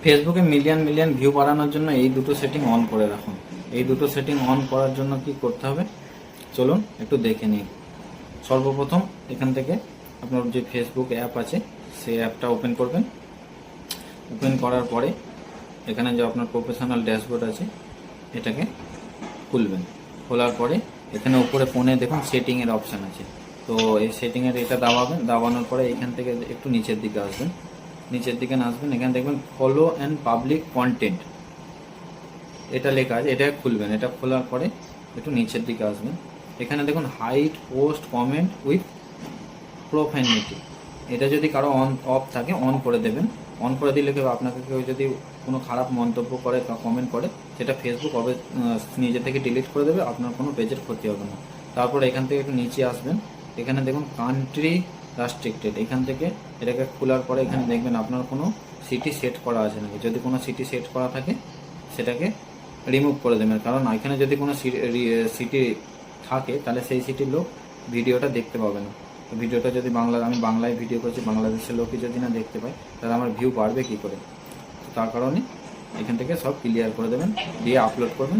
ফেসবুকে million million view বাড়ানোর জন্য এই দুটো সেটিং অন করে রাখুন। এই দুটো সেটিং অন করার জন্য কি করতে হবে চলুন একটু দেখে নিই। সর্বপ্রথম এখান থেকে আপনার যে ফেসবুক অ্যাপ আছে সেই অ্যাপটা ওপেন করবেন। ওপেন করার পরে এখানে যে আপনার প্রফেশনাল ড্যাশবোর্ড আছে এটাকে খুলবেন। খোলার পরে এখানে উপরে ফোনে দেখুন সেটিংয়ের অপশান আছে, তো এই সেটিংয়ের এটা দাবাবেন। দাবানোর পরে এখান থেকে একটু নিচের দিকে আসবেন। নিচের দিকে আসবেন, এখানে দেখবেন ফলো অ্যান্ড পাবলিক কন্টেন্ট এটা লেখা আছে, এটা খুলবেন। এটা খোলার পরে একটু নিচের দিকে আসবেন। এখানে দেখুন হাইড পোস্ট কমেন্ট উইথ প্রোফাইনিটি, এটা যদি কারো অন অফ থাকে অন করে দেবেন। অন করে দিলে কেউ আপনাকে কেউ যদি কোনো খারাপ মন্তব্য করে বা কমেন্ট করে সেটা ফেসবুক নিজে থেকে ডিলিট করে দেবে, আপনার কোনো পেজের ক্ষতি হবে না। তারপর এখান থেকে একটু নিচে আসবেন, এখানে দেখুন কান্ট্রি রেস্ট্রিক্টেড, এখান থেকে এটাকে খোলার পরে এখানে দেখবেন আপনার কোনো সিটি সেট করা আছে নাকি। যদি কোনো সিটি সেট করা থাকে সেটাকে রিমুভ করে দেবেন, কারণ এখানে যদি কোনো সিটি থাকে তাহলে সেই সিটির লোক ভিডিওটা দেখতে পাবে না। তো ভিডিওটা যদি আমি বাংলায় ভিডিও করছি, বাংলাদেশের লোকই যদি না দেখতে পায় তাহলে আমার ভিউ বাড়বে কী করে। তো তার কারণে এখান থেকে সব ক্লিয়ার করে দেবেন, দিয়ে আপলোড করবেন।